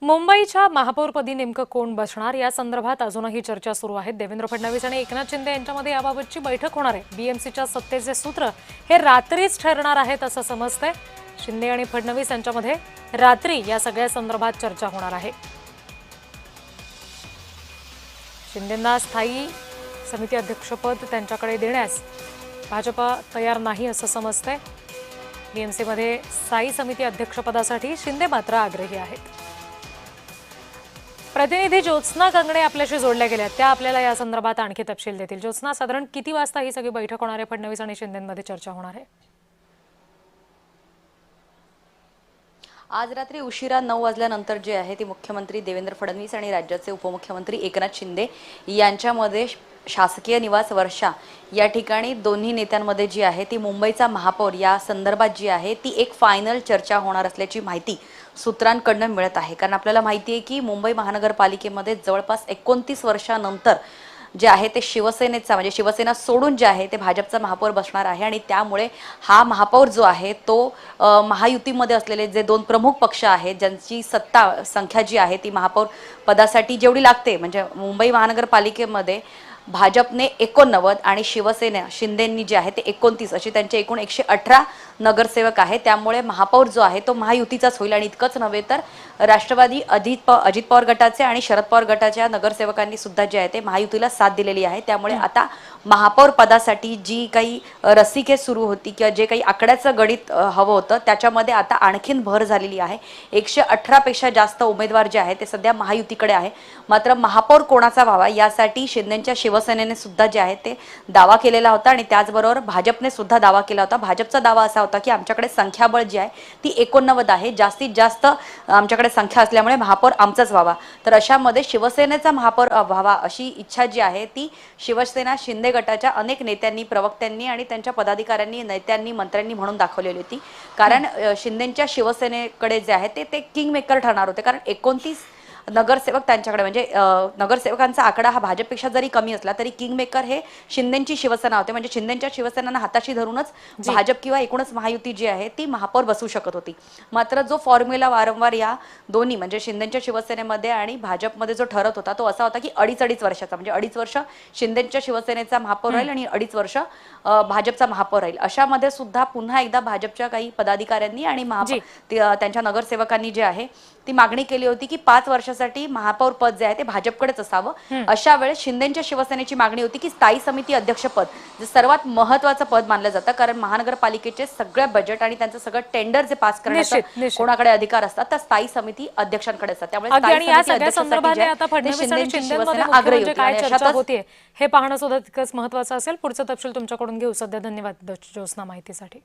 मुंबईच्या महापौरपदी नेमकं कोण बसणार या संदर्भात अजूनही चर्चा सुरू आहे। देवेंद्र फडणवीस आणि एकनाथ शिंदे यांच्यामध्ये याबाबतची बैठक होणार आहे। बीएमसीच्या सत्तेचे सूत्र हे रात्रीच ठरणार आहेत असं समजतंय। शिंदे आणि फडणवीस यांच्यामध्ये रात्री या सगळ्या संदर्भात चर्चा होणार आहे। शिंदेंना स्थायी समिती अध्यक्षपद त्यांच्याकडे देण्यास भाजपा तयार नाही असं समजतंय। बीएमसीमध्ये स्थायी समिती अध्यक्षपदासाठी शिंदे मात्र आग्रही आहेत। प्रतिनिधी ज्योत्स्ना कंगणे आपल्याशी जोडल्या गेल्या, त्या आपल्याला या संदर्भात आणखी तपशील देतील। ज्योत्स्ना, साधारण किती वाजता ही सगळी बैठक होणार आहे? फडणवीस आणि शिंदेंमध्ये चर्चा होणार आहे? आज रात्री उशिरा 9 वाजल्यानंतर जे आहे ती मुख्यमंत्री देवेंद्र फडणवीस आणि राज्याचे उपमुख्यमंत्री एकनाथ शिंदे यांच्यामध्ये शासकीय निवास वर्षा या ठिकाणी दोन्ही नेत्यांमध्ये जी आहे ती मुंबईचा महापौर या संदर्भात जी आहे ती एक फायनल चर्चा होणार असल्याची माहिती सूत्रांकडून मिळत आहे। कारण आपल्याला माहिती आहे की मुंबई महानगरपालिकेमध्ये जवळपास 29 वर्षांनंतर जे आहे ते शिवसेनेचा म्हणजे शिवसेना सोडून जे आहे ते भाजपचा महापौर बसणार आहे आणि त्यामुळे हा महापौर जो आहे तो महायुतीमध्ये असलेले जे दोन प्रमुख पक्ष आहेत ज्यांची सत्ता संख्या जी आहे ती महापौर पदासाठी जेवढी लागते म्हणजे मुंबई महानगरपालिकेमध्ये भाजपने 89 आणि शिवसेना शिंदेंनी जे आहे ते 29 अशी त्यांचे एकूण 118 नगरसेवक आहे। त्यामुळे महापौर जो आहे तो महायुतीचाच होईल आणि इतकंच नव्हे तर राष्ट्रवादी अजित पवार गटाचे आणि शरद पवार गटाच्या नगरसेवकांनी सुद्धा जे आहे ते महायुतीला साथ दिलेली आहे। त्यामुळे आता महापौर पदासाठी जी काही रसिके सुरू होती किंवा जे काही आकड्याचं गणित हवं होतं त्याच्यामध्ये आता आणखीन भर झालेली आहे। 118 पेक्षा जास्त उमेदवार जे आहे ते सध्या महायुतीकडे आहे। मात्र महापौर कोणाचा व्हावा यासाठी शिंदेंच्या शिवसेनेने सुद्धा जे आहे ते दावा केलेला होता आणि त्याचबरोबर भाजपने सुद्धा दावा केला होता। भाजपचा दावा असा होता की आमच्याकडे संख्याबळ जी आहे ती 89 आहे, जास्तीत जास्त आमच्याकडे संख्या असल्यामुळे महापौर आमचाच व्हावा। तर अशामध्ये शिवसेनेचा महापौर व्हावा अशी इच्छा जी आहे ती शिवसेना शिंदे गटाच्या अनेक नेत्यांनी प्रवक्त्यांनी आणि त्यांच्या पदाधिकाऱ्यांनी नेत्यांनी मंत्र्यांनी म्हणून दाखवलेली होती। कारण शिंदेंच्या शिवसेनेकडे जे आहे ते किंग मेकर ठरणार होते। कारण 29 नगरसेवक त्यांच्याकडे म्हणजे नगरसेवकांचा आकडा हा भाजपपेक्षा जरी कमी असला तरी किंग मेकर हे शिंदेंची शिवसेना होते। म्हणजे शिंदेंच्या शिवसेनांना हाताशी धरूनच भाजप किंवा एकूणच महायुती जी आहे ती महापौर बसू शकत होती। मात्र जो फॉर्म्युला वारंवार या दोन्ही म्हणजे शिंदेंच्या शिवसेनेमध्ये आणि भाजपमध्ये जो ठरत होता तो असा होता की अडीच वर्षाचा म्हणजे 2.5 वर्ष शिंदेंच्या शिवसेनेचा महापौर राहील आणि 2.5 वर्ष भाजपचा महापौर राहील। अशामध्ये सुद्धा पुन्हा एकदा भाजपच्या काही पदाधिकाऱ्यांनी आणि त्यांच्या नगरसेवकांनी जे आहे ती मागणी केली होती की 5 वर्षासाठी महापौर पद जे आहे ते भाजपकडेच असावं। अशा वेळेस शिंदेंच्या शिवसेनेची मागणी होती की स्थायी समिती अध्यक्षपद जे सर्वात महत्त्वाचं पद मानलं जातं। कारण महानगरपालिकेचे सगळे बजेट आणि त्यांचं सगळं टेंडर जे पास करण्याचा कोणाकडे अधिकार असतात तर स्थायी समिती अध्यक्षांकडे असतात। त्यामुळे या सगळ्या संदर्भाने आता फडणवीस आणि शिंदेंमध्ये काय चर्चा होतीये हे पाहणं सुद्धा तितकंच महत्त्वाचं असेल। पुढचं तपशील तुमच्याकडून घेऊ। सध्या धन्यवाद ज्योत्स्ना माहितीसाठी।